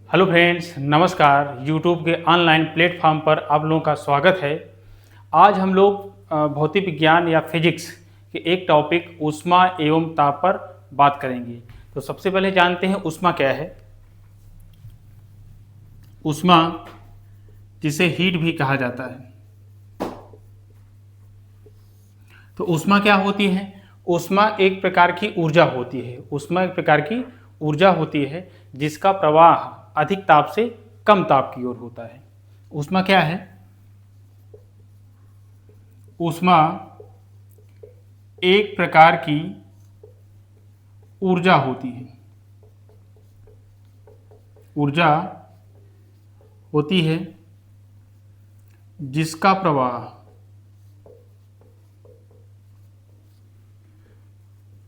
Hello friends, नमस्कार। YouTube के online platform पर आप लोगों का स्वागत है। आज हम लोग भौतिक विज्ञान या फिजिक्स के एक टॉपिक ऊष्मा एवं ताप पर बात करेंगे। तो सबसे पहले जानते हैं ऊष्मा क्या है। ऊष्मा, जिसे हीट भी कहा जाता है, तो ऊष्मा क्या होती है। ऊष्मा एक प्रकार की ऊर्जा होती है। ऊष्मा एक प्रकार की ऊर्जा होती है जिसका प्रवाह अधिक ताप से कम ताप की ओर होता है। ऊष्मा क्या है। ऊष्मा एक प्रकार की ऊर्जा होती है। ऊर्जा होती है जिसका प्रवाह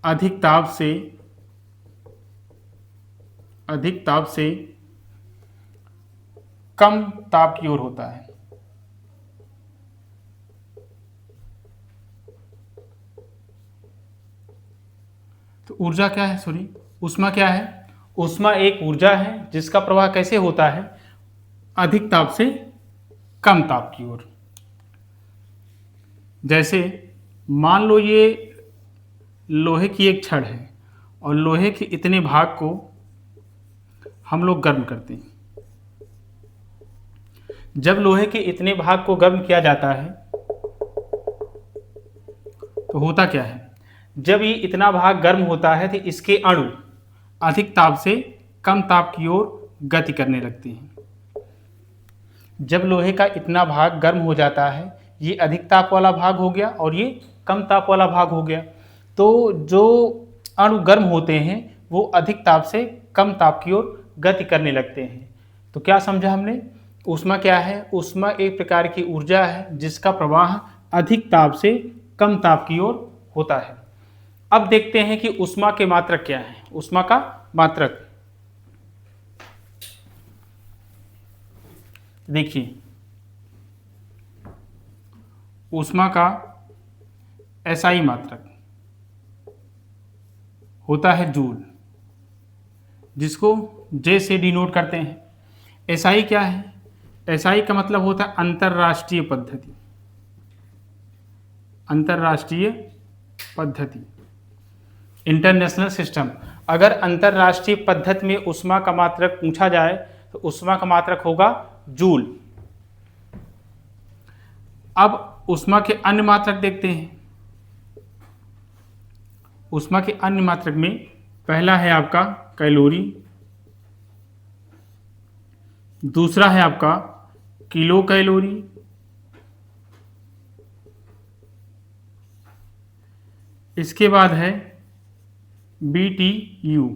अधिक ताप से कम ताप की ओर होता है। तो ऊर्जा क्या है, सॉरी, ऊष्मा क्या है। ऊष्मा एक ऊर्जा है जिसका प्रवाह कैसे होता है, अधिक ताप से कम ताप की ओर। जैसे मान लो ये लोहे की एक छड़ है और लोहे के इतने भाग को हम लोग गर्म करते हैं। जब लोहे के इतने भाग को गर्म किया जाता है तो होता क्या है, जब ये इतना भाग गर्म होता है तो इसके अणु अधिक ताप से कम ताप की ओर गति करने लगते हैं। जब लोहे का इतना भाग गर्म हो जाता है, ये अधिक ताप वाला भाग हो गया और ये कम ताप वाला भाग हो गया, तो जो अणु गर्म होते हैं वो अधिक ताप से कम ताप की ओर गति करने लगते हैं। तो क्या समझा हमने। ऊष्मा क्या है। ऊष्मा एक प्रकार की ऊर्जा है जिसका प्रवाह अधिक ताप से कम ताप की ओर होता है। अब देखते हैं कि ऊष्मा के मात्रक क्या है। ऊष्मा का मात्रक देखिए, ऊष्मा का एसआई मात्रक होता है जूल, जिसको जे से डिनोट करते हैं। एसआई क्या है। एसआई का मतलब होता है अंतरराष्ट्रीय पद्धति। अंतरराष्ट्रीय पद्धति, इंटरनेशनल सिस्टम। अगर अंतरराष्ट्रीय पद्धति में ऊष्मा का मात्रक पूछा जाए तो ऊष्मा का मात्रक होगा जूल। अब ऊष्मा के अन्य मात्रक देखते हैं। ऊष्मा के अन्य मात्रक में पहला है आपका कैलोरी, दूसरा है आपका किलो कैलोरी, इसके बाद है BTU,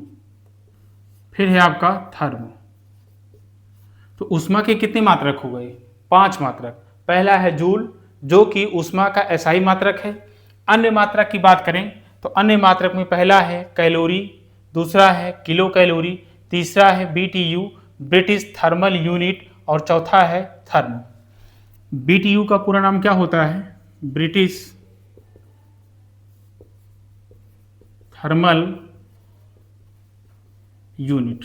फिर है आपका थर्म। तो ऊष्मा के कितने मात्रक हो गए, 5 मात्रक। पहला है जूल जो कि ऊष्मा का एसआई मात्रक है। अन्य मात्रक की बात करें तो अन्य मात्रक में पहला है कैलोरी, दूसरा है किलो कैलोरी, तीसरा है BTU ब्रिटिश थर्मल यूनिट और चौथा है थर्म। BTU का पूरा नाम क्या होता है, ब्रिटिश थर्मल यूनिट।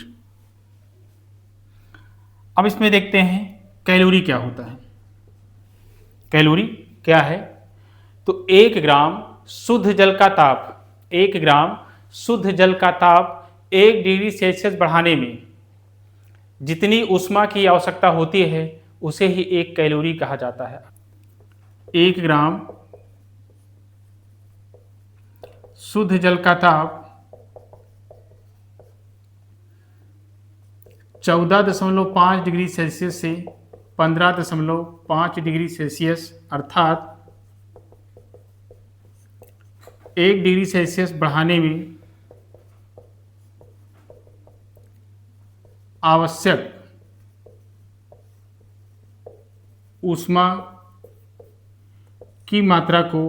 अब इसमें देखते हैं कैलोरी क्या होता है। कैलोरी क्या है, तो 1 ग्राम शुद्ध जल का ताप, 1 ग्राम शुद्ध जल का ताप 1 डिग्री सेल्सियस बढ़ाने में जितनी ऊष्मा की आवश्यकता होती है उसे ही 1 कैलोरी कहा जाता है। 1 ग्राम शुद्ध जल का ताप 14.5 डिग्री सेल्सियस से 15.5 डिग्री सेल्सियस अर्थात 1 डिग्री सेल्सियस बढ़ाने में आवश्यक ऊष्मा की मात्रा को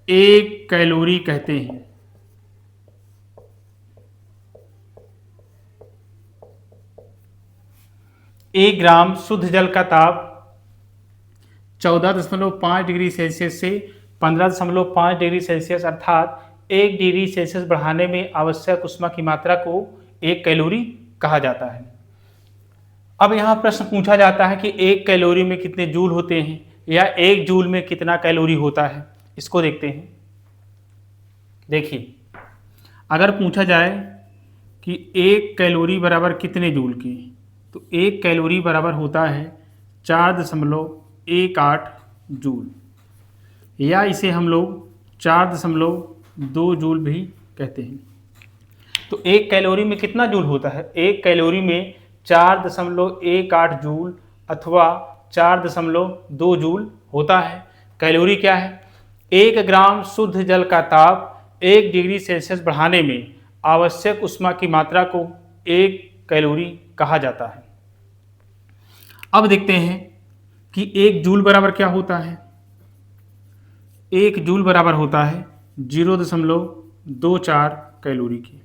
1 कैलोरी कहते हैं। एक ग्राम शुद्ध जल का ताप 14.5 डिग्री सेल्सियस से 15.5 डिग्री सेल्सियस अर्थात 1 डिग्री सेल्सियस बढ़ाने में आवश्यक ऊष्मा की मात्रा को एक कैलोरी कहा जाता है। अब यहाँ प्रश्न पूछा जाता है कि एक कैलोरी में कितने जूल होते हैं या एक जूल में कितना कैलोरी होता है। इसको देखते हैं। देखिए, अगर पूछा जाए कि एक कैलोरी बराबर कितने जूल की, तो एक कैलोरी बराबर होता है 4.18 जूल, या इसे हम लोग 4.2 जूल भी कहते हैं। तो एक कैलोरी में कितना जूल होता है? एक कैलोरी में 4.18 जूल अथवा 4.2 जूल होता है। कैलोरी क्या है? 1 ग्राम शुद्ध जल का ताप 1 डिग्री सेल्सियस बढ़ाने में आवश्यक ऊष्मा की मात्रा को 1 कैलोरी कहा जाता है। अब देखते हैं कि 1 जूल बराबर क्या होता है। 1 जूल बराबर होता है 0.24 कैलोरी की।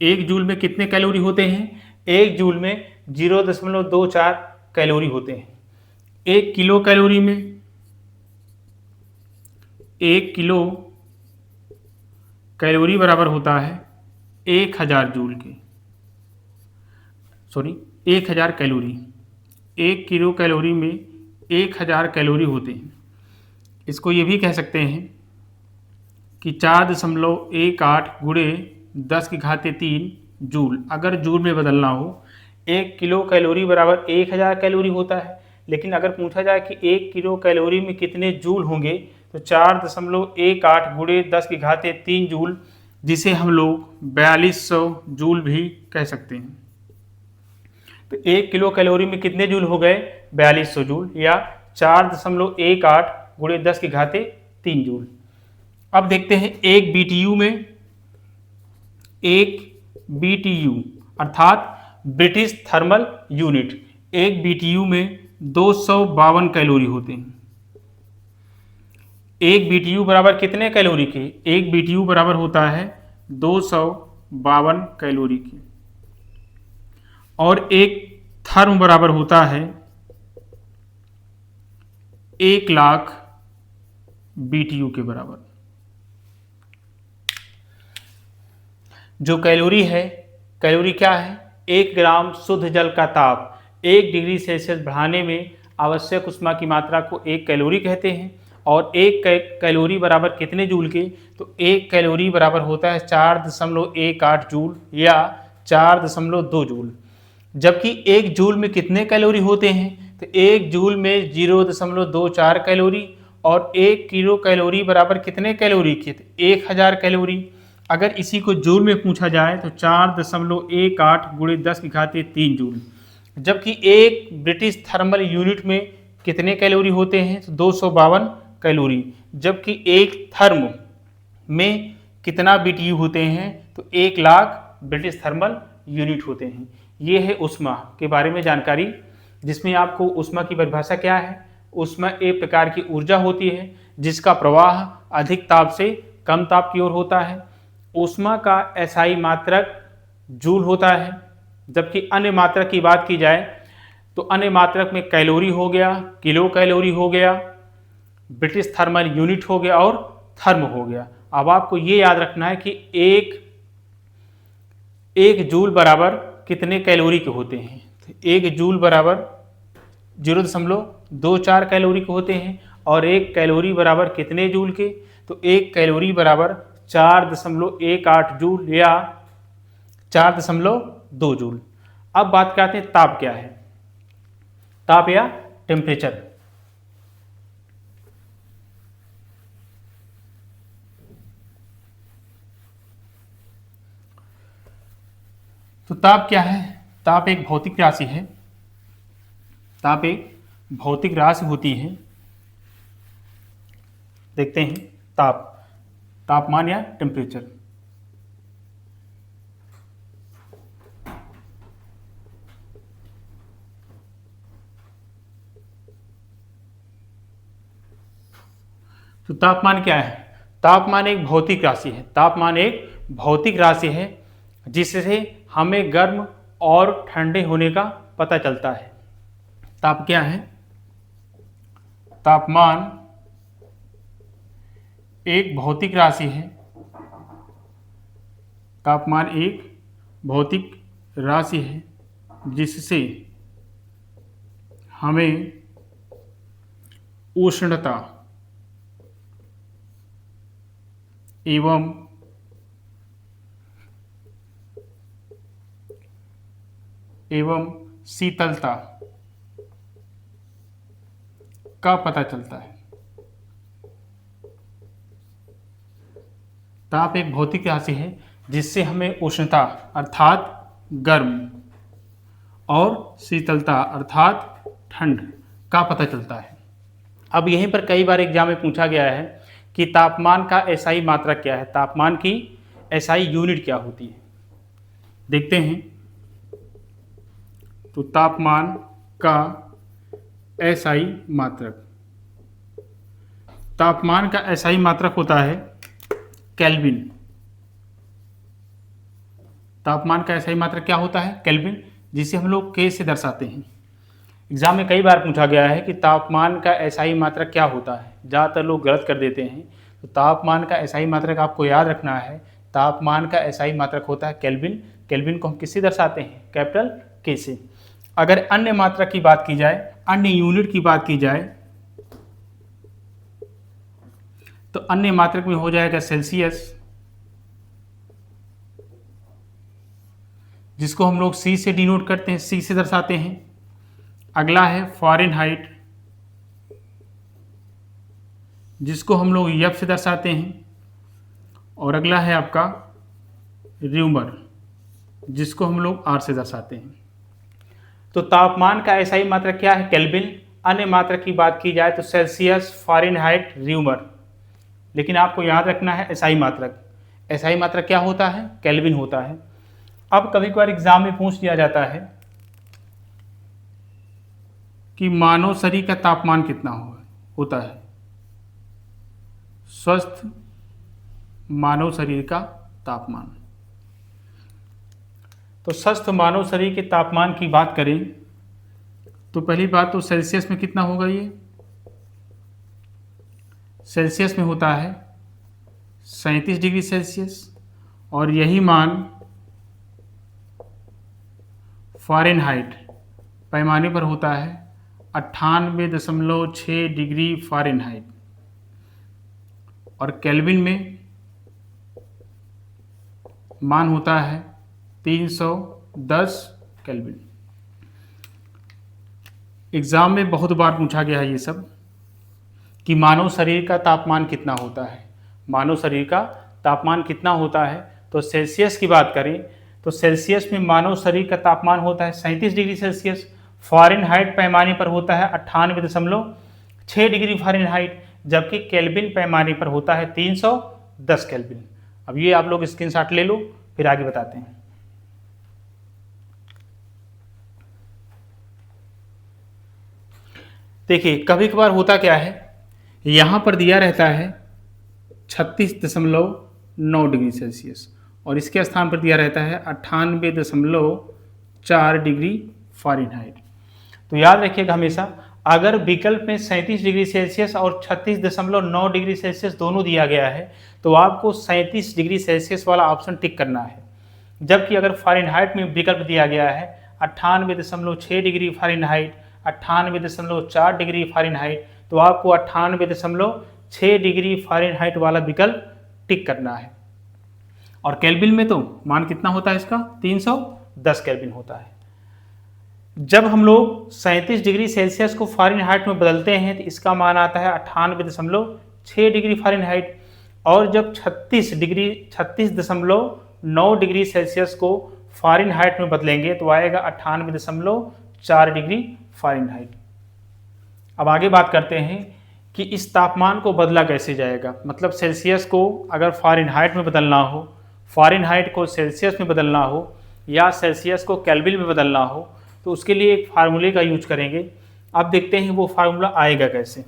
1 जूल में कितने कैलोरी होते हैं? 1 जूल में 0.24 कैलोरी होते हैं। 1 किलो कैलोरी में 1 किलो कैलोरी बराबर होता है 1000 जूल के, 1000 कैलोरी। 1 किलो कैलोरी में 1000 कैलोरी होते हैं। इसको ये भी कह सकते हैं कि 4.18 गुणे 10⁻³ जूल। अगर जूल में बदलना हो, 1 किलो कैलोरी बराबर 1000 कैलोरी होता है, लेकिन अगर पूछा जाए कि 1 किलो कैलोरी में कितने जूल होंगे, तो 4.18 गुणे 10⁻³ जूल, जिसे हम लोग 4200 जूल भी कह सकते हैं। तो 1 किलो कैलोरी में कितने जूल हो गए? 4200 जूल, या 4.18 गुणे 10⁻³ जूल। अब देखते हैं एक बीटीयू में, एक बीटीयू अर्थात ब्रिटिश थर्मल यूनिट, एक बीटीयू में 252 कैलोरी होते हैं। एक बीटीयू बराबर कितने कैलोरी के? एक बीटीयू बराबर होता है 252 कैलोरी की। और एक थर्म बराबर होता है 1,00,000 बीटीयू के बराबर। जो कैलोरी है, कैलोरी क्या है? 1 ग्राम शुद्ध जल का ताप 1 डिग्री सेल्सियस बढ़ाने में आवश्यक ऊष्मा की मात्रा को 1 कैलोरी कहते हैं। और 1 कैलोरी बराबर कितने जूल के? तो 1 कैलोरी बराबर होता है 4.18 जूल या 4.2 जूल। जबकि 1 जूल में कितने कैलोरी होते हैं? तो 1 जूल में 0.24 कैलोरी। और 1 किलो कैलोरी बराबर कितने कैलोरी के? तो 1000 कैलोरी। अगर इसी को जूल में पूछा जाए तो 4.18 गुणे 10⁻³ जूल। जबकि एक ब्रिटिश थर्मल यूनिट में कितने कैलोरी होते हैं? तो 252 कैलोरी। जबकि एक थर्म में कितना बीटीयू होते हैं? तो 1,00,000 ब्रिटिश थर्मल यूनिट होते हैं। ये है ऊष्मा के बारे में जानकारी, जिसमें आपको ऊष्मा की परिभाषा क्या है। ऊष्मा एक प्रकार की ऊर्जा होती है जिसका प्रवाह अधिक ताप से कम ताप की ओर होता है। ऊष्मा का एसआई मात्रक जूल होता है। जबकि अन्य मात्रक की बात की जाए तो अन्य मात्रक में कैलोरी हो गया, किलो कैलोरी हो गया, ब्रिटिश थर्मल यूनिट हो गया और थर्म हो गया। अब आपको ये याद रखना है कि एक जूल बराबर कितने कैलोरी के होते हैं। तो 1 जूल बराबर 0.24 कैलोरी के होते हैं। और 1 कैलोरी बराबर कितने जूल के? तो 1 कैलोरी बराबर 4.18 जूल या 4.2 जूल। अब बात करते हैं ताप क्या है। ताप या टेम्परेचर। तो ताप क्या है? ताप एक भौतिक राशि है। ताप एक भौतिक राशि होती है। देखते हैं ताप, तापमान या टेम्परेचर। तो तापमान क्या है? तापमान एक भौतिक राशि है। तापमान एक भौतिक राशि है जिससे हमें गर्म और ठंडे होने का पता चलता है। ताप क्या है? तापमान एक भौतिक राशि है। तापमान एक भौतिक राशि है जिससे हमें उष्णता एवं शीतलता का पता चलता है। ताप एक भौतिक राशि है जिससे हमें उष्णता अर्थात गर्म और शीतलता अर्थात ठंड का पता चलता है। अब यहीं पर कई बार एग्जाम में पूछा गया है कि तापमान का एसआई मात्रक क्या है, तापमान की एसआई यूनिट क्या होती है। देखते हैं, तो तापमान का एसआई मात्रक, तापमान का एसआई मात्रक होता है केल्विन। तापमान का एसआई मात्रक क्या होता है? केल्विन, जिसे हम लोग के से दर्शाते हैं। एग्जाम में कई बार पूछा गया है कि तापमान का एसआई मात्रक क्या होता है, ज़्यादातर लोग गलत कर देते हैं। तो तापमान का एसआई मात्रक आपको याद रखना है, तापमान का एसआई मात्रक होता है केल्विन। केल्विन को हम किससे दर्शाते हैं? कैपिटल के से। अगर अन्य मात्रक की बात की जाए, अन्य यूनिट की बात की जाए, तो अन्य मात्रक में हो जाएगा सेल्सियस, जिसको हम लोग सी से डिनोट करते हैं, सी से दर्शाते हैं। अगला है फ़ारेनहाइट, जिसको हम लोग एफ से दर्शाते हैं। और अगला है आपका र्यूमर, जिसको हम लोग आर से दर्शाते हैं। तो तापमान का एसआई मात्रक क्या है? केल्विन। अन्य मात्रक की बात की जाए तो सेल्सियस, फ़ारेनहाइट, र्यूमर। लेकिन आपको याद रखना है एसआई मात्रक, एसआई मात्रक क्या होता है? केल्विन होता है। अब कभी कभार एग्जाम में पूछ लिया जाता है कि मानव शरीर का तापमान कितना होता है। स्वस्थ मानव शरीर का तापमान, तो स्वस्थ मानव शरीर के तापमान की बात करें तो पहली बात तो सेल्सियस में कितना होगा? ये सेल्सियस में होता है 37 डिग्री सेल्सियस, और यही मान फ़ारेनहाइट पैमाने पर होता है 98.6 डिग्री फ़ारेनहाइट, और केल्विन में मान होता है 310 केल्विन। एग्ज़ाम में बहुत बार पूछा गया है ये सब कि मानव शरीर का तापमान कितना होता है, मानव शरीर का तापमान कितना होता है। तो सेल्सियस की बात करें तो सेल्सियस में मानव शरीर का तापमान होता है 37 डिग्री सेल्सियस, फ़ारेनहाइट पैमाने पर होता है 98.6 डिग्री फ़ारेनहाइट, जबकि केल्विन पैमाने पर होता है 310 केल्विन। अब ये आप लोग स्क्रीनशॉट ले लो, फिर आगे बताते हैं। देखिए कभी कभार होता क्या है, यहाँ पर दिया रहता है 36.9 डिग्री सेल्सियस, और इसके स्थान पर दिया रहता है 98.4 डिग्री फ़ारेनहाइट। तो याद रखिएगा हमेशा, अगर विकल्प में 37 डिग्री सेल्सियस और 36.9 डिग्री सेल्सियस दोनों दिया गया है तो आपको 37 डिग्री सेल्सियस वाला ऑप्शन टिक करना है। जबकि अगर फ़ारेनहाइट में विकल्प दिया गया है 98.6 डिग्री फ़ारेनहाइट, 98.4 डिग्री फ़ारेनहाइट, तो आपको 98.6 डिग्री फ़ारेनहाइट वाला विकल्प टिक करना है। और केल्विन में तो मान कितना होता है इसका? 310 केल्विन होता है। जब हम लोग 37 डिग्री सेल्सियस को फ़ारेनहाइट में बदलते हैं तो इसका मान आता है 98.6 डिग्री फ़ारेनहाइट, और जब 36.9 डिग्री सेल्सियस को फ़ारेनहाइट में बदलेंगे तो आएगा 98.4 डिग्री फ़ारेनहाइट। अब आगे बात करते हैं कि इस तापमान को बदला कैसे जाएगा, मतलब सेल्सियस को अगर फ़ारेनहाइट में बदलना हो, फ़ारेनहाइट को सेल्सियस में बदलना हो, या सेल्सियस को केल्विन में बदलना हो, तो उसके लिए एक फार्मूले का यूज करेंगे। अब देखते हैं वो फार्मूला आएगा कैसे।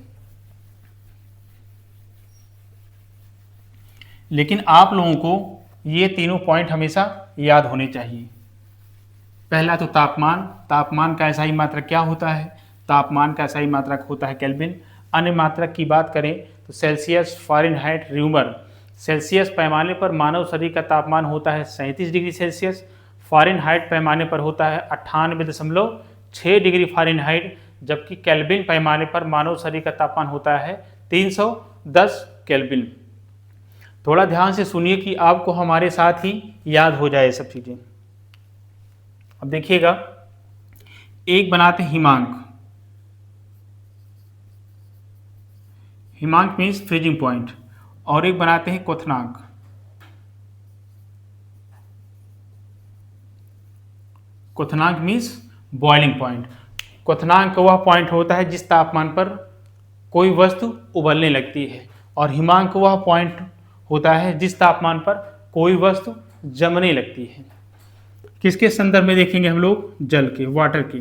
लेकिन आप लोगों को ये तीनों पॉइंट हमेशा याद होने चाहिए। पहला तो तापमान, तापमान का एसआई मात्रक क्या होता है? तापमान का एसआई मात्रक होता है केल्विन। अन्य मात्रक की बात करें तो सेल्सियस, फ़ारेनहाइट, र्यूमर। सेल्सियस पैमाने पर मानव शरीर का तापमान होता है 37 डिग्री सेल्सियस, फ़ारेनहाइट पैमाने पर होता है 98.6 डिग्री फ़ारेनहाइट, जबकि केल्विन पैमाने पर मानव शरीर का तापमान होता है 310 केल्विन। थोड़ा ध्यान से सुनिए कि आपको हमारे साथ ही याद हो जाए सब चीज़ें। अब देखिएगा, एक बनाते हैं हिमांक। हिमांक मीन्स फ्रीजिंग पॉइंट, और एक बनाते हैं क्वथनांक। क्वथनांक मीन्स बॉइलिंग पॉइंट। क्वथनांक वह पॉइंट होता है जिस तापमान पर कोई वस्तु उबलने लगती है, और हिमांक वह पॉइंट होता है जिस तापमान पर कोई वस्तु जमने लगती है। किसके संदर्भ में देखेंगे हम लोग? जल के, वाटर के।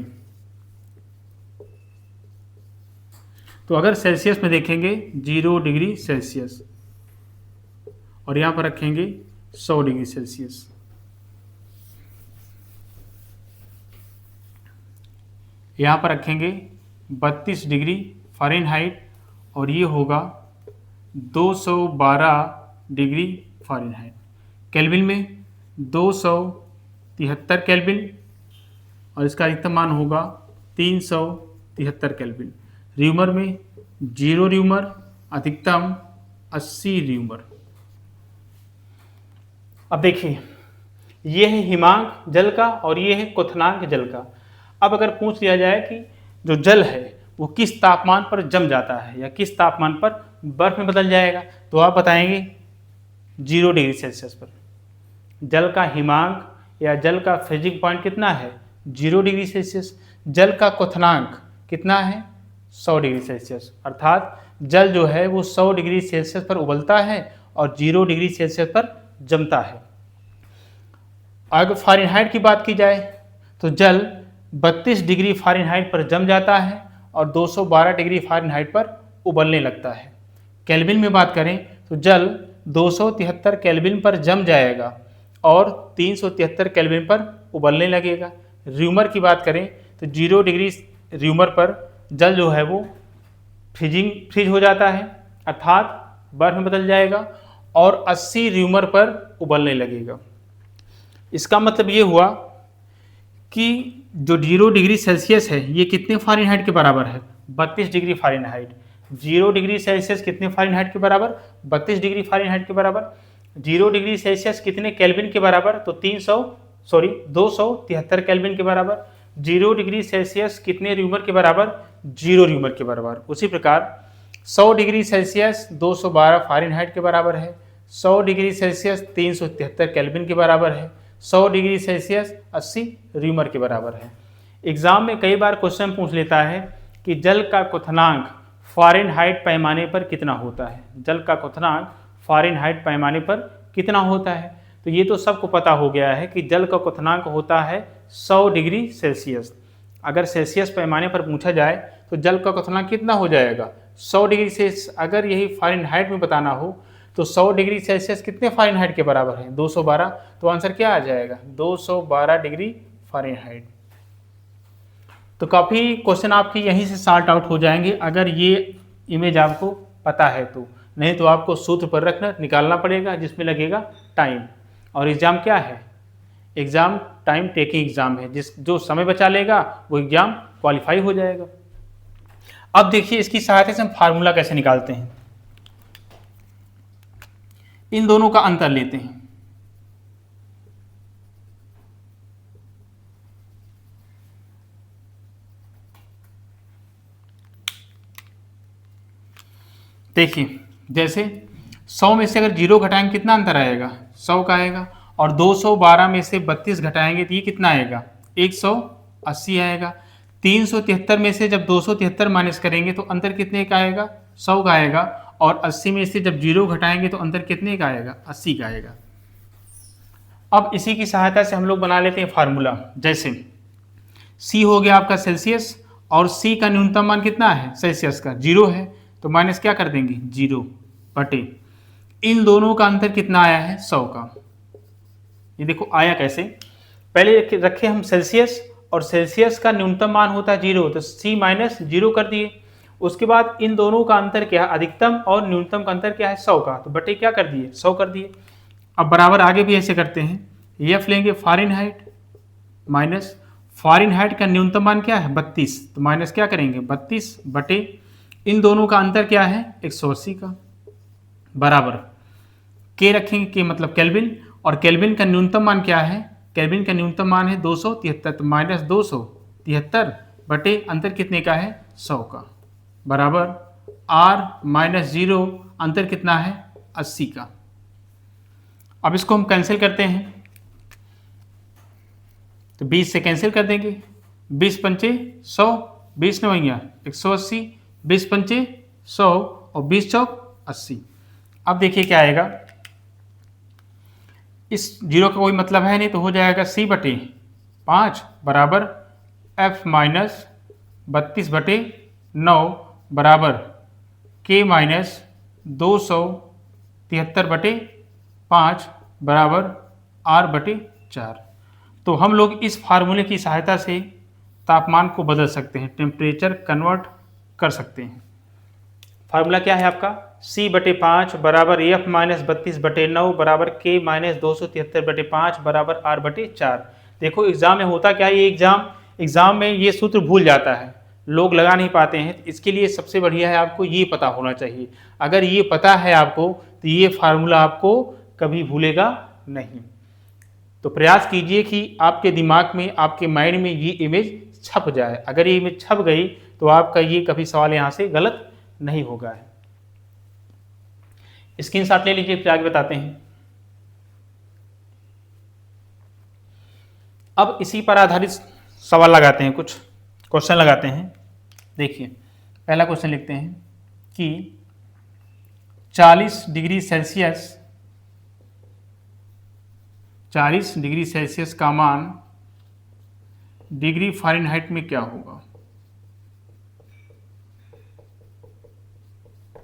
तो अगर सेल्सियस में देखेंगे 0 डिग्री सेल्सियस, और यहां पर रखेंगे 100 डिग्री सेल्सियस। यहाँ पर रखेंगे 32 डिग्री फ़ारेनहाइट, और ये होगा 212 डिग्री फ़ारेनहाइट। केल्विन में 273 केल्विन, और इसका अधिकतम मान होगा 373 केल्विन। र्यूमर में 0 र्यूमर, अधिकतम 80 र्यूमर। अब देखिए, ये है हिमांक जल का और ये है क्वथनांक जल का। अब अगर पूछ लिया जाए कि जो जल है वो किस तापमान पर जम जाता है या किस तापमान पर बर्फ में बदल जाएगा, तो आप बताएंगे 0 डिग्री सेल्सियस पर। जल का हिमांक या जल का फ्रीजिंग पॉइंट कितना है? 0 डिग्री सेल्सियस। जल का क्वथनांक कितना है? 100 डिग्री सेल्सियस। अर्थात जल जो है वो 100 डिग्री सेल्सियस पर उबलता है और 0 डिग्री सेल्सियस पर जमता है। अगर फ़ारेनहाइट की बात की जाए तो जल 32 डिग्री फ़ारेनहाइट पर जम जाता है और 212 डिग्री फ़ारेनहाइट पर उबलने लगता है। केल्विन में बात करें तो जल 273 केल्विन पर जम जाएगा और 373 केल्विन पर उबलने लगेगा। र्यूमर की बात करें तो 0 डिग्री र्यूमर पर जल जो है वो फ्रीज हो जाता है, अर्थात बर्फ में बदल जाएगा, और 80 र्यूमर पर उबलने लगेगा। इसका मतलब ये हुआ कि जो 0 डिग्री सेल्सियस है ये कितने फ़ारेनहाइट के बराबर है? 32 डिग्री फ़ारेनहाइट। 0 डिग्री सेल्सियस कितने फ़ारेनहाइट के बराबर? 32 डिग्री फ़ारेनहाइट के बराबर। 0 डिग्री सेल्सियस कितने केल्विन के बराबर? तो 273 केल्विन के बराबर। 0 डिग्री सेल्सियस कितने र्यूमर के बराबर? 0 र्यूमर के बराबर। उसी प्रकार 100 डिग्री सेल्सियस 212 फ़ारेनहाइट के बराबर है। 100 डिग्री सेल्सियस 373 केल्विन के बराबर है। 100 डिग्री सेल्सियस 80 र्यूमर के बराबर है। एग्जाम में कई बार क्वेश्चन पूछ लेता है कि जल का क्वथनांक फ़ारेनहाइट पैमाने पर कितना होता है। जल का क्वथनांक फ़ारेनहाइट पैमाने पर कितना होता है? तो ये तो सबको पता हो गया है कि जल का क्वथनांक होता है 100 डिग्री सेल्सियस। अगर सेल्सियस पैमाने पर पूछा जाए तो जल का क्वथनांक कितना हो जाएगा? 100 डिग्री सेल्सियस। अगर यही फ़ारेनहाइट में बताना हो तो 100 डिग्री सेल्सियस कितने फ़ारेनहाइट के बराबर है? 212। तो आंसर क्या आ जाएगा? 212 डिग्री फ़ारेनहाइट। तो काफ़ी क्वेश्चन आपके यहीं से सॉर्ट आउट हो जाएंगे अगर ये इमेज आपको पता है तो। नहीं तो आपको सूत्र पर रखना निकालना पड़ेगा, जिसमें लगेगा टाइम। और एग्ज़ाम क्या है? एग्ज़ाम टाइम टेकिंग एग्ज़ाम है। जो समय बचा लेगा वो एग्ज़ाम क्वालिफाई हो जाएगा। अब देखिए, इसकी सहायता से हम फार्मूला कैसे निकालते हैं। इन दोनों का अंतर लेते हैं। देखिए, जैसे 100 में से अगर 0 घटाएंगे कितना अंतर आएगा? 100 का आएगा। और 212 में से 32 घटाएंगे तो ये कितना आएगा? 180 आएगा। 373 में से जब 273 माइनस करेंगे तो अंतर कितने का आएगा? 100 का आएगा। और 80 में से जब 0 घटाएंगे तो अंतर कितने का आएगा? 80 का आएगा। अब इसी की सहायता से हम लोग बना लेते हैं फार्मूला। जैसे C हो गया आपका सेल्सियस, और C का न्यूनतम मान कितना है? सेल्सियस का 0 है, तो माइनस क्या कर देंगे? 0 बटे इन दोनों का अंतर कितना आया है? 100 का। ये देखो आया कैसे। पहले रखे हम सेल्सियस, और सेल्सियस का न्यूनतम मान होता है 0, तो C माइनस 0 कर दिए। उसके बाद इन दोनों का अंतर क्या है? अधिकतम और न्यूनतम का अंतर क्या है? 100 का। तो बटे क्या कर दिए? 100 कर दिए। अब बराबर आगे भी ऐसे करते हैं। F लेंगे फ़ारेनहाइट माइनस फ़ारेनहाइट का न्यूनतम मान क्या है 32, तो माइनस क्या करेंगे 32 बटे इन दोनों का अंतर क्या है 180 का, बराबर के रखेंगे, के मतलब केल्विन, और केल्विन का न्यूनतम मान क्या है, केल्विन का न्यूनतम मान है 273, तो माइनस 273 बटे अंतर कितने का है 100 का, बराबर आर माइनस 0 अंतर कितना है 80 का। अब इसको हम कैंसिल करते हैं, तो 20 से कैंसिल कर देंगे, 20 पंचे 100, 20 नवैया 180, 20 पंचे 100 और 20 चौक 80। अब देखिए क्या आएगा, इस जीरो का कोई मतलब है नहीं, तो हो जाएगा c बटे 5 बराबर f माइनस 32 बटे 9 बराबर k माइनस 273 बटे 5 बराबर r बटे 4। तो हम लोग इस फार्मूले की सहायता से तापमान को बदल सकते हैं, टेम्परेचर कन्वर्ट कर सकते हैं। फार्मूला क्या है आपका, c बटे 5 बराबर f माइनस 32 बटे 9 बराबर k माइनस 273 बटे 5 बराबर r बटे 4। देखो एग्जाम में होता क्या है, ये एग्जाम में ये सूत्र भूल जाता है, लोग लगा नहीं पाते हैं। इसके लिए सबसे बढ़िया है आपको ये पता होना चाहिए। अगर ये पता है आपको तो ये फार्मूला आपको कभी भूलेगा नहीं। तो प्रयास कीजिए कि आपके दिमाग में, आपके माइंड में ये इमेज छप जाए। अगर ये इमेज छप गई तो आपका ये कभी सवाल यहाँ से गलत नहीं होगा है। स्क्रीनशॉट ले लीजिए, फिर आगे बताते हैं। अब इसी पर आधारित सवाल लगाते हैं, कुछ क्वेश्चन लगाते हैं। देखिए पहला क्वेश्चन लिखते हैं कि 40 डिग्री सेल्सियस का मान डिग्री फ़ारेनहाइट में क्या होगा।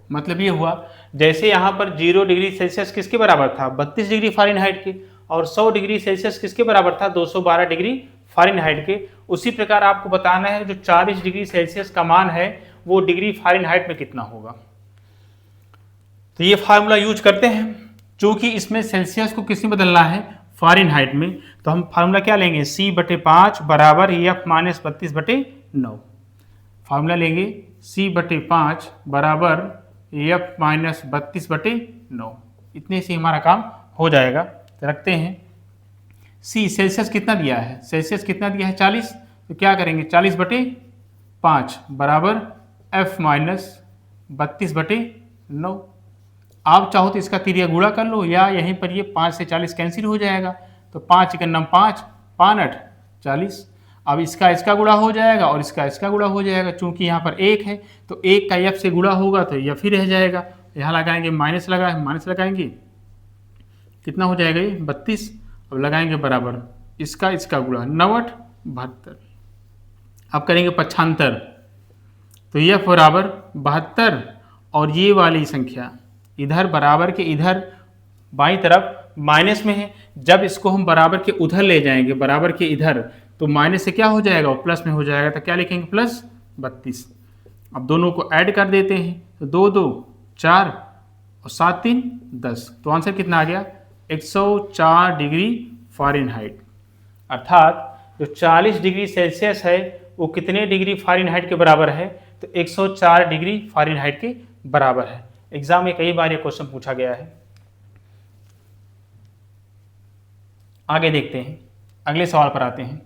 मतलब ये हुआ, जैसे यहाँ पर 0 डिग्री सेल्सियस किसके बराबर था 32 डिग्री फ़ारेनहाइट के, और 100 डिग्री सेल्सियस किसके बराबर था 212 डिग्री फ़ारेनहाइट के। उसी प्रकार आपको बताना है जो 40 डिग्री सेल्सियस का मान है वो डिग्री फ़ारेनहाइट में कितना होगा। तो ये फार्मूला यूज करते हैं, चूंकि इसमें सेल्सियस को किस में बदलना है फ़ारेनहाइट में, तो हम फार्मूला क्या लेंगे c बटे 5 बराबर f माइनस 32 बटे 9। फार्मूला लेंगे c बटे 5 बराबर f माइनस 32 बटे 9। इतने से हमारा काम हो जाएगा। तो रखते हैं c सेल्सियस कितना दिया है, सेल्सियस कितना दिया है 40, तो क्या करेंगे 40 बटे 5 बराबर f माइनस 32 बटे 9। आप चाहो तो इसका तिरिया गुणा कर लो, या यहीं पर ये 5 से 40 कैंसिल हो जाएगा, तो 5 × 9 5, 5 8 40। अब इसका गुणा हो जाएगा और इसका गुणा हो जाएगा। चूंकि यहाँ पर 1 है तो 1 का f से गुणा होगा तो f ही रह जाएगा। यहाँ लगाएंगे माइनस लगाएंगे, कितना हो जाएगा ये 32। अब लगाएंगे बराबर इसका गुणा 9 8 72। अब करेंगे पक्षांतर, तो f बराबर 72 और ये वाली संख्या इधर बराबर के इधर बाईं तरफ माइनस में है। जब इसको हम बराबर के उधर ले जाएंगे, बराबर के इधर, तो माइनस से क्या हो जाएगा वो प्लस में हो जाएगा। तो क्या लिखेंगे प्लस 32। अब दोनों को ऐड कर देते हैं, तो 2 2 4 और 7 3 10। तो आंसर कितना आ गया 104 डिग्री फ़ारेनहाइट। अर्थात जो 40 डिग्री सेल्सियस है वो कितने डिग्री फ़ारेनहाइट के बराबर है, तो 104 डिग्री फ़ारेनहाइट के बराबर है। एग्जाम में कई बार ये क्वेश्चन पूछा गया है। आगे देखते हैं, अगले सवाल पर आते हैं।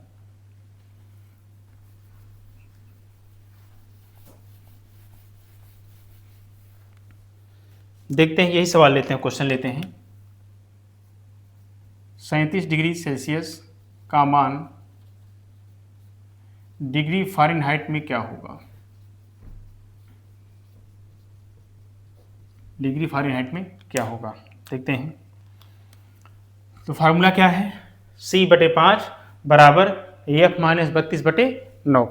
देखते हैं, यही सवाल लेते हैं, क्वेश्चन लेते हैं। 37 डिग्री सेल्सियस का मान डिग्री फ़ारेनहाइट में क्या होगा। डिग्री फ़ारेनहाइट में क्या होगा देखते हैं। तो फार्मूला क्या है, c बटे 5 बराबर f माइनस 32 बटे 9।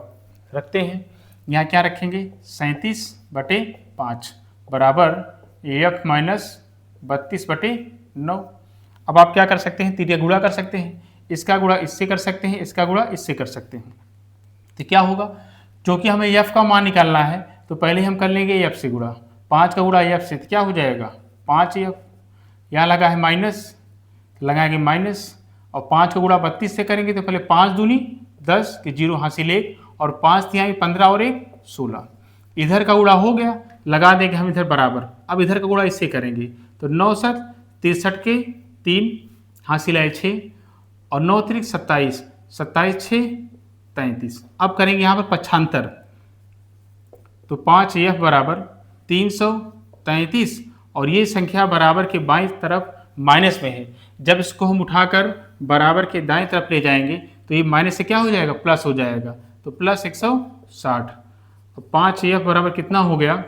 रखते हैं, यहाँ क्या रखेंगे 37 बटे 5 बराबर f माइनस 32 बटे 9। अब आप क्या कर सकते हैं, तिरिया गुणा कर सकते हैं, इसका गुणा इससे कर सकते हैं, इसका गुणा इससे कर सकते हैं। तो क्या होगा, क्योंकि हमें f का मान निकालना है तो पहले हम कर लेंगे f से गुणा, 5 का गुणा f से, तो क्या हो जाएगा 5f। यहाँ लगा है माइनस, लगाएंगे माइनस, और 5 को गुणा 32 से करेंगे तो पहले 5 दूनी 10 कि 0 हासिल 1 और 5 तिहाई 15 और 1 16। इधर का गुणा हो गया, लगा देंगे हम इधर बराबर। अब इधर का गुणा इससे करेंगे तो 9 7 63 के 3 हासिल है 6 और 9 3 27 27 6 33। अब करेंगे यहाँ पर पक्षांतर तो 5f बराबर 333 और ये संख्या बराबर के बाईं तरफ माइनस में है। जब इसको हम उठाकर बराबर के दाएं तरफ ले जाएंगे तो ये माइनस से क्या हो जाएगा, प्लस हो जाएगा, तो प्लस 160। अब 5f बराबर कितना हो गया,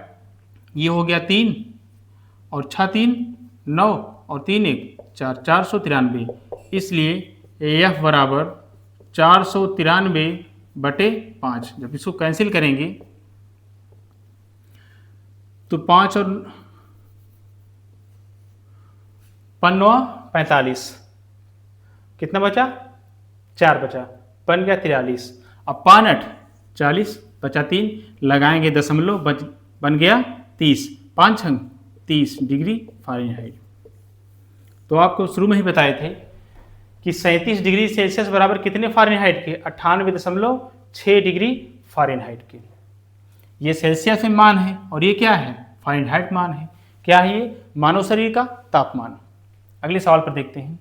ये हो गया 3 और 6 3 9 और 3 1 4 493। इसलिए f बराबर 493/5। जब इसको कैंसिल करेंगे तो 5 और 5 45, कितना बचा, 4 बचा, बन गया 43। अब 5 8 40 बचा 3, लगाएंगे दशमलव, बन गया 30, 5 6 30 डिग्री फ़ारेनहाइट। तो आपको शुरू में ही बताए थे कि 37 डिग्री सेल्सियस बराबर कितने फ़ारेनहाइट के, 98.6 डिग्री फ़ारेनहाइट के। ये सेल्सियस में मान है और ये क्या है, फ़ारेनहाइट मान है। क्या है ये, मानव शरीर का तापमान। अगले सवाल पर देखते हैं।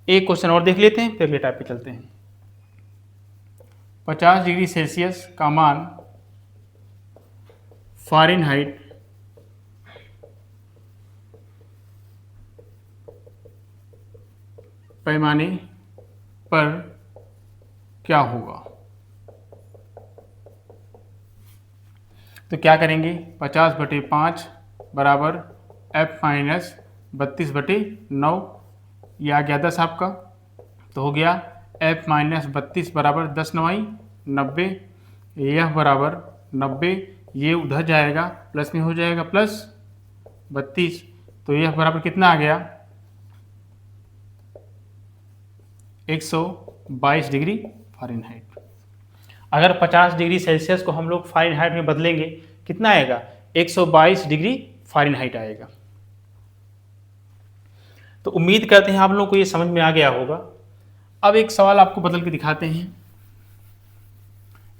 एक क्वेश्चन और देख लेते हैं फिर अगले टाइप पे चलते हैं। 50 डिग्री सेल्सियस का मान फ़ारेनहाइट पैमाने पर क्या होगा। तो क्या करेंगे, 50/5 बराबर f माइनस 32/9, ये आ गया 10 आपका, तो हो गया f माइनस 32 बराबर 10 9 90, यह बराबर 90, ये उधर जाएगा प्लस में हो जाएगा प्लस 32, तो यह बराबर कितना आ गया, 122 डिग्री फ़ारेनहाइट। अगर 50 डिग्री सेल्सियस को हम लोग फ़ारेनहाइट में बदलेंगे कितना आएगा, 122 डिग्री फ़ारेनहाइट आएगा। तो उम्मीद करते हैं आप लोगों को ये समझ में आ गया होगा। अब एक सवाल आपको बदल के दिखाते हैं,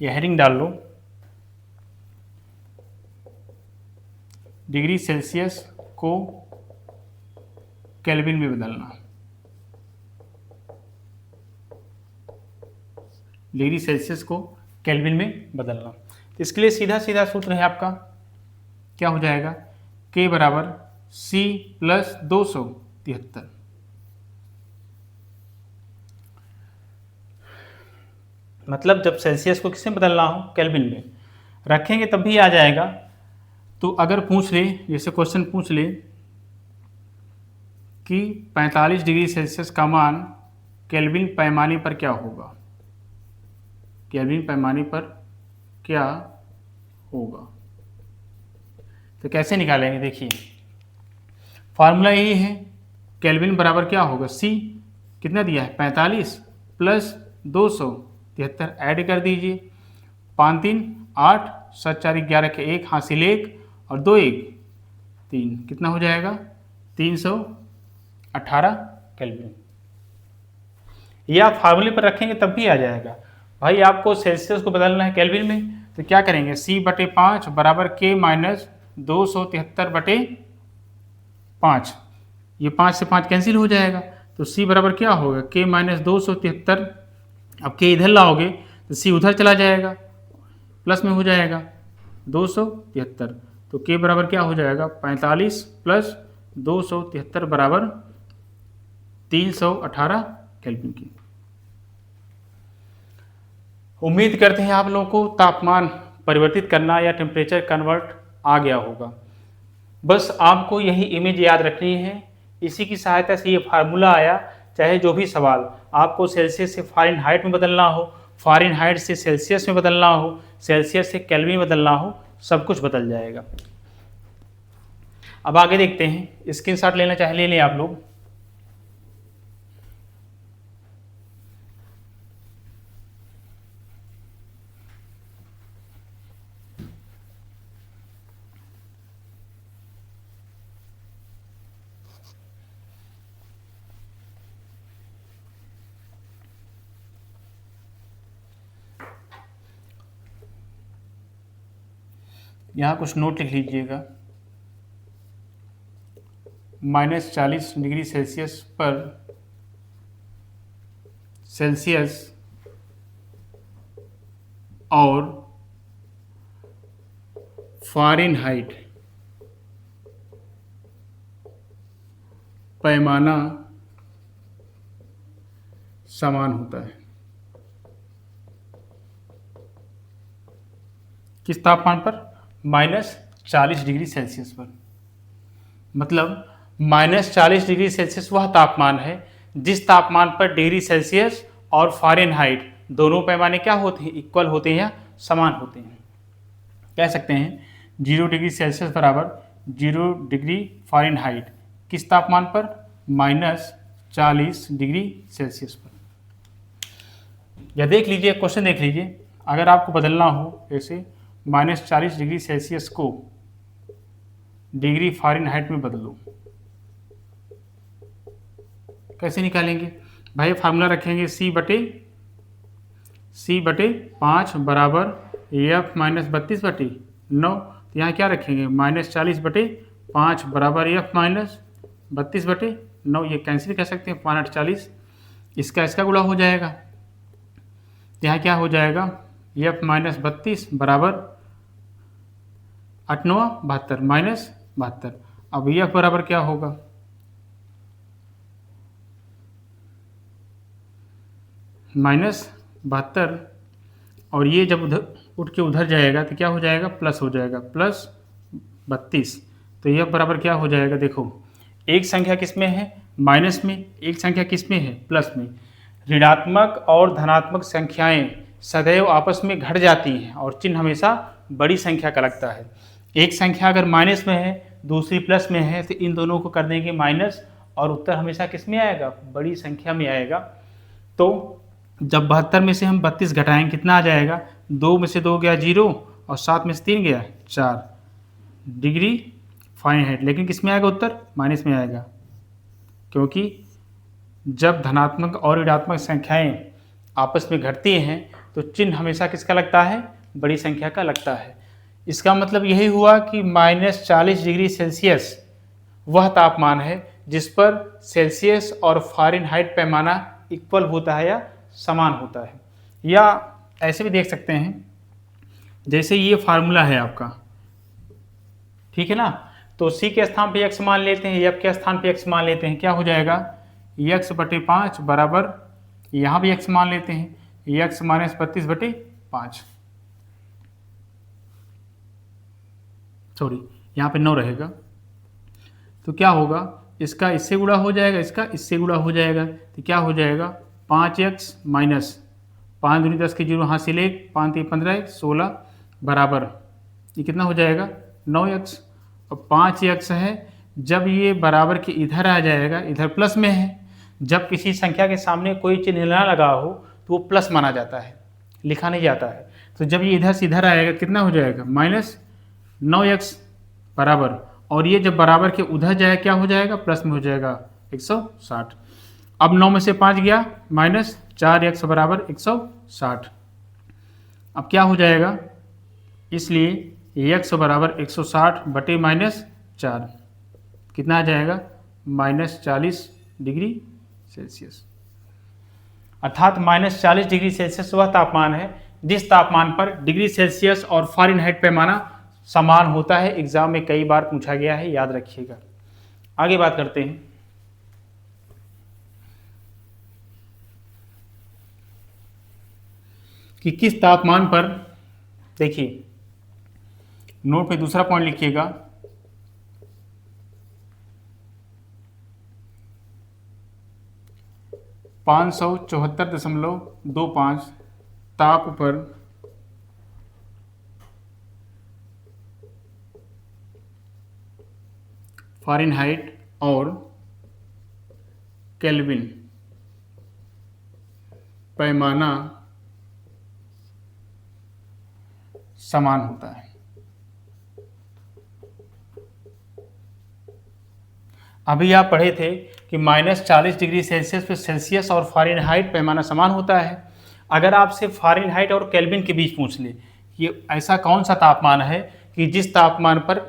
ये हेडिंग डाल लो, डिग्री सेल्सियस को केल्विन में बदलना। डिग्री सेल्सियस को केल्विन में बदलना, तो इसके लिए सीधा सीधा सूत्र है आपका, क्या हो जाएगा, K बराबर C प्लस 273। मतलब जब सेल्सियस को किसमें बदलना हो, केल्विन में रखेंगे तब भी आ जाएगा। तो अगर पूछ ले, जैसे क्वेश्चन पूछ ले कि 45 डिग्री सेल्सियस का मान केल्विन पैमाने पर क्या होगा, केल्विन पैमाने पर क्या होगा, तो कैसे निकालेंगे, देखिए फार्मूला यही है, केल्विन बराबर क्या होगा, C कितना दिया है 45 प्लस 273, ऐड कर दीजिए, 5 3 8 7 4 11 के 1 हासिल 1 और 2 1 3, कितना हो जाएगा 318 केल्विन। या फार्मूले पर रखेंगे तब भी आ जाएगा। भाई आपको सेल्सियस को बदलना है केल्विन में, तो क्या करेंगे, C/5 बराबर K माइनस 273/5, ये 5 से 5 कैंसिल हो जाएगा, तो C बराबर क्या होगा, K माइनस 273। अब K इधर लाओगे तो C उधर चला जाएगा, प्लस में हो जाएगा 273, तो K बराबर क्या हो जाएगा, 45 प्लस 273 बराबर 318 केल्विन की। उम्मीद करते हैं आप लोगों को तापमान परिवर्तित करना या टेम्परेचर कन्वर्ट आ गया होगा। बस आपको यही इमेज याद रखनी है, इसी की सहायता से ये फार्मूला आया। चाहे जो भी सवाल आपको सेल्सियस से फ़ारेनहाइट में बदलना हो, फ़ारेनहाइट से सेल्सियस में बदलना हो, सेल्सियस से केल्विन में बदलना हो, सब कुछ बदल जाएगा। अब आगे देखते हैं, स्क्रीनशॉट लेना चाहे ले लें आप लोग। यहाँ कुछ नोट लिख लीजिएगा। -40 डिग्री सेल्सियस पर सेल्सियस और फ़ारेनहाइट पैमाना समान होता है। किस तापमान पर? -40 डिग्री सेल्सियस पर। मतलब -40 डिग्री सेल्सियस वह तापमान है जिस तापमान पर डिग्री सेल्सियस और फ़ारेनहाइट दोनों पैमाने क्या होते हैं? इक्वल होते हैं या समान होते हैं। कह सकते हैं 0 डिग्री सेल्सियस बराबर 0 डिग्री फ़ारेनहाइट किस तापमान पर? -40 डिग्री सेल्सियस पर। या देख लीजिए, क्वेश्चन देख लीजिए, अगर आपको बदलना हो ऐसे -40 डिग्री सेल्सियस को डिग्री फ़ारेनहाइट में बदलो, कैसे निकालेंगे भाई? फार्मूला रखेंगे C/5 बराबर F-32/9। तो यहाँ क्या रखेंगे? -40/5 बराबर F-32/9। ये कैंसिल कर सकते हैं, 5/40 इसका गुणा हो जाएगा। यहाँ क्या हो जाएगा? F-32 बराबर 8×9 = 72। अब F बराबर क्या होगा? -72, और ये जब उधर उठ के उधर जाएगा तो क्या हो जाएगा? प्लस हो जाएगा, +32। तो F बराबर क्या हो जाएगा? देखो, एक संख्या किस में है? माइनस में। एक संख्या किस में है? प्लस में। ऋणात्मक और धनात्मक संख्याएं सदैव आपस में घट जाती हैं और चिन्ह हमेशा बड़ी संख्या का लगता है। एक संख्या अगर माइनस में है, दूसरी प्लस में है, तो इन दोनों को कर देंगे माइनस और उत्तर हमेशा किस में आएगा? बड़ी संख्या में आएगा। तो जब 72 में से हम 32 घटाएंगे, कितना आ जाएगा? 2 में से 2 गया 0 और 7 में से 3 गया 4 डिग्री फ़ारेनहाइट। लेकिन किस में आएगा उत्तर? माइनस में आएगा, क्योंकि जब धनात्मक और ऋणात्मक संख्याएं आपस में घटती हैं तो चिन्ह हमेशा किसका लगता है? बड़ी संख्या का लगता है। इसका मतलब यही हुआ कि -40 डिग्री सेल्सियस वह तापमान है जिस पर सेल्सियस और फ़ारेनहाइट पैमाना इक्वल होता है या समान होता है। या ऐसे भी देख सकते हैं, जैसे ये फार्मूला है आपका, ठीक है ना? तो C के स्थान पे x मान लेते हैं, F के स्थान पे x मान लेते हैं, क्या हो जाएगा? x/5 बराबर, यहाँ भी x मान लेते हैं, x - 32/5। सॉरी, यहाँ पे 9 रहेगा। तो क्या होगा? इसका इससे गुणा हो जाएगा, इसका इससे गुणा हो जाएगा, तो क्या हो जाएगा? 5x माइनस 5 दूनी 10 के 0 हाथ से 1, 5 3 15 16 बराबर, ये कितना हो जाएगा? 9x। और 5x है, जब ये बराबर के इधर आ जाएगा, इधर प्लस में है। जब किसी संख्या के सामने कोई चिन्ह ना लगा हो तो वो प्लस माना जाता है, लिखा नहीं जाता है। तो जब ये इधर से इधर आएगा, कितना हो जाएगा? -9x बराबर, और ये जब बराबर के उधर जाएगा, क्या हो जाएगा? प्लस में हो जाएगा 160। अब 9 में से 5 गया, -4x बराबर 160। अब क्या हो जाएगा? इसलिए x बराबर 160/-4 कितना आ जाएगा? -40 डिग्री सेल्सियस। अर्थात -40 डिग्री सेल्सियस वह तापमान है जिस तापमान पर डिग्री सेल्सियस और फ़ारेनहाइट पैमाना समान होता है। एग्जाम में कई बार पूछा गया है, याद रखिएगा। आगे बात करते हैं कि किस तापमान पर, देखिए नोट पे दूसरा पॉइंट लिखिएगा, (574.25) ताप पर फ़ारेनहाइट और केल्विन पैमाना समान होता है। अभी आप पढ़े थे कि -40 डिग्री सेल्सियस पे सेल्सियस और फ़ारेनहाइट पैमाना समान होता है। अगर आपसे फ़ारेनहाइट और केल्विन के बीच पूछ ले कि ऐसा कौन सा तापमान है कि कि जिस तापमान पर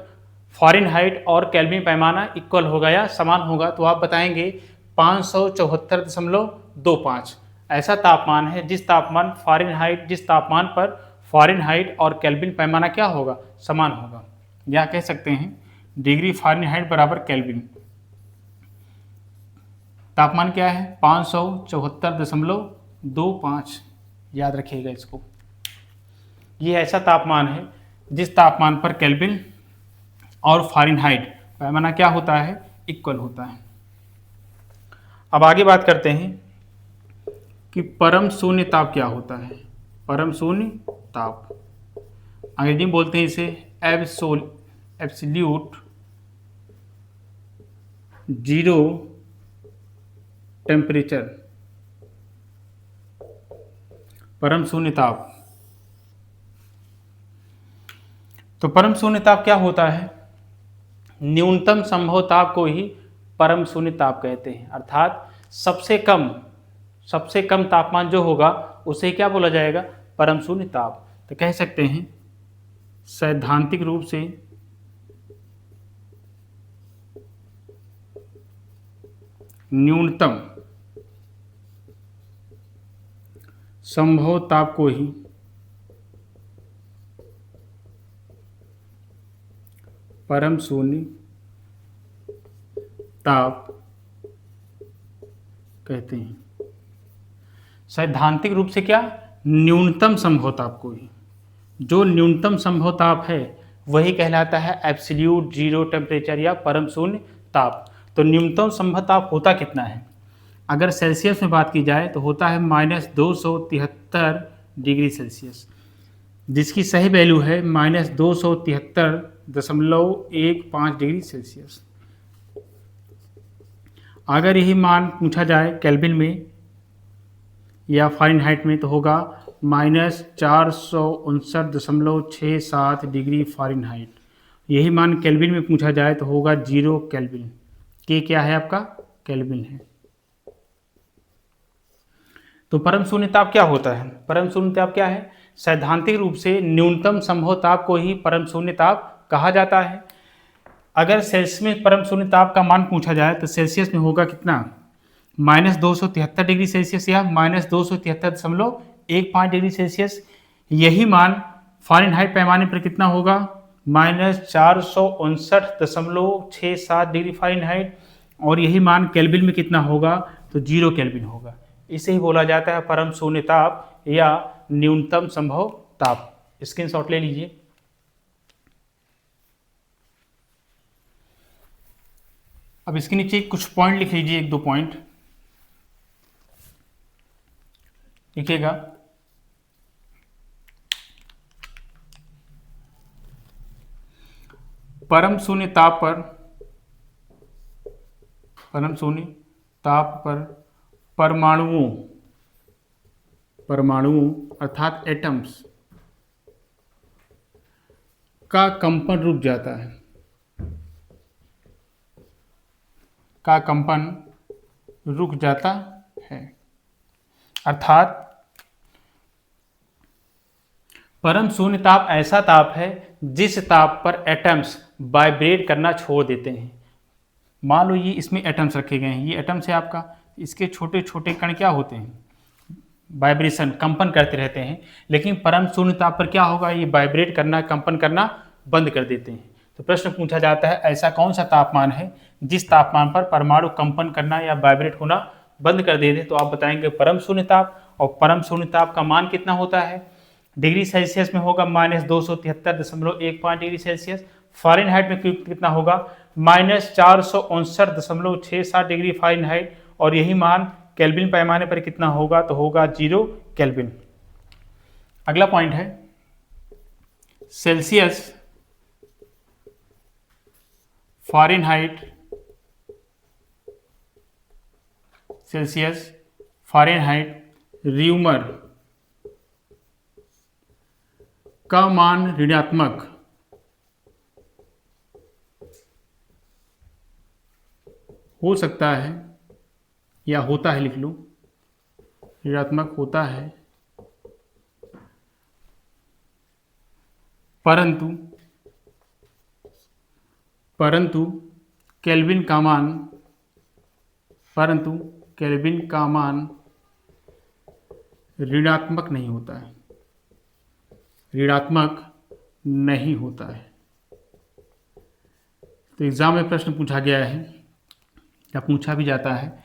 फ़ारेनहाइट और केल्विन पैमाना इक्वल होगा या समान होगा, तो आप बताएंगे 574.25 ऐसा तापमान है जिस तापमान पर फ़ारेनहाइट और केल्विन पैमाना क्या होगा, समान होगा। या कह सकते हैं डिग्री फ़ारेनहाइट बराबर केल्विन। तापमान क्या है, 574.25, याद रखिएगा इसको। ये ऐसा तापमान है जिस तापमान पर केल्विन और फ़ारेनहाइट पैमाना क्या होता है, इक्वल होता है। अब आगे बात करते हैं कि परम शून्य ताप क्या होता है। परम शून्य ताप, अंग्रेजी में बोलते हैं इसे एब्सोल्यूट जीरो टेम्परेचर, परम शून्य ताप। तो परम शून्य ताप क्या होता है, न्यूनतम संभव ताप को ही परम शून्य ताप कहते हैं। अर्थात सबसे कम तापमान जो होगा उसे क्या बोला जाएगा, परम शून्य ताप। तो कह सकते हैं सैद्धांतिक रूप से न्यूनतम संभव ताप को ही परम शून्य ताप कहते हैं। सैद्धांतिक रूप से क्या, न्यूनतम संभव ताप को ही। जो न्यूनतम संभव ताप है वही कहलाता है एब्सोल्यूट जीरो टेम्परेचर या परम शून्य ताप। तो न्यूनतम संभव ताप होता कितना है, अगर सेल्सियस में बात की जाए तो होता है -273 डिग्री सेल्सियस, जिसकी सही वैल्यू है -273.15 डिग्री सेल्सियस। अगर यही मान पूछा जाए केल्विन में या फ़ारेनहाइट में तो होगा -459.67 डिग्री फ़ारेनहाइट। यही मान केल्विन में पूछा जाए तो होगा 0 केल्विन। के क्या है आपका, केल्विन है। तो परम शून्य ताप क्या होता है, परम शून्य ताप क्या है, सैद्धांतिक रूप से न्यूनतम संभव ताप को ही परम शून्य ताप कहा जाता है। अगर सेल्सियस में परम शून्य ताप का मान पूछा जाए तो सेल्सियस में होगा कितना, -273 डिग्री सेल्सियस या -273.15 डिग्री सेल्सियस। यही मान फ़ारेनहाइट पैमाने पर कितना होगा, -459.67 डिग्री फ़ारेनहाइट। और यही मान केल्विन में कितना होगा, तो 0 केल्विन होगा। इसे ही बोला जाता है परम शून्य ताप या न्यूनतम संभव ताप। स्क्रीनशॉट ले लीजिए। अब इसके नीचे कुछ पॉइंट लिख लीजिए, 1-2 पॉइंट लिखिएगा। परम शून्य ताप पर परमाणुओं अर्थात एटम्स का कंपन रुक जाता है, अर्थात परम शून्य ताप ऐसा ताप है जिस ताप पर एटम्स वाइब्रेट करना छोड़ देते हैं। मान लो ये इसमें एटम्स रखे गए हैं, ये एटम्स है आपका, इसके छोटे छोटे कण क्या होते हैं, वाइब्रेशन, कंपन करते रहते हैं। लेकिन परम शून्य ताप पर क्या होगा, ये वाइब्रेट करना, कंपन करना बंद कर देते हैं। तो प्रश्न पूछा जाता है ऐसा कौन सा तापमान है जिस तापमान पर परमाणु कंपन करना या वाइब्रेट होना बंद कर देते हैं। तो आप बताएंगे परम शून्य ताप। और परम शून्य ताप का मान कितना होता है, डिग्री सेल्सियस में होगा -273.15 डिग्री सेल्सियस। फ़ारेनहाइट में कितना होगा, -459.67 डिग्री फ़ारेनहाइट। और यही मान केल्विन पैमाने पर कितना होगा, तो होगा 0 केल्विन। अगला पॉइंट है सेल्सियस, फ़ारेनहाइट, र्यूमर का मान ऋणात्मक हो सकता है या होता है, लिख लो, ऋणात्मक होता है, परंतु परंतु केल्विन का मान ऋणात्मक नहीं होता है, ऋणात्मक नहीं होता है। तो एग्जाम में प्रश्न पूछा गया है या पूछा भी जाता है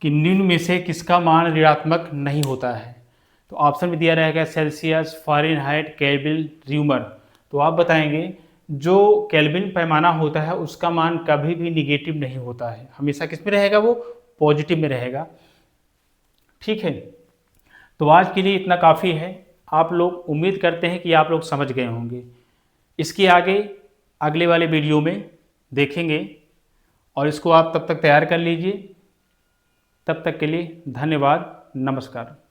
कि निम्न में से किसका मान ऋणात्मक नहीं होता है। तो ऑप्शन में दिया रहेगा सेल्सियस, फ़ारेनहाइट, केल्विन, र्यूमर। तो आप बताएंगे जो केल्विन पैमाना होता है उसका मान कभी भी निगेटिव नहीं होता है, हमेशा किस में रहेगा, वो पॉजिटिव में रहेगा। ठीक है, तो आज के लिए इतना काफ़ी है। आप लोग उम्मीद करते हैं कि आप लोग समझ गए होंगे। इसके आगे अगले वाले वीडियो में देखेंगे और इसको आप तब तक तैयार कर लीजिए। तब तक के लिए धन्यवाद, नमस्कार।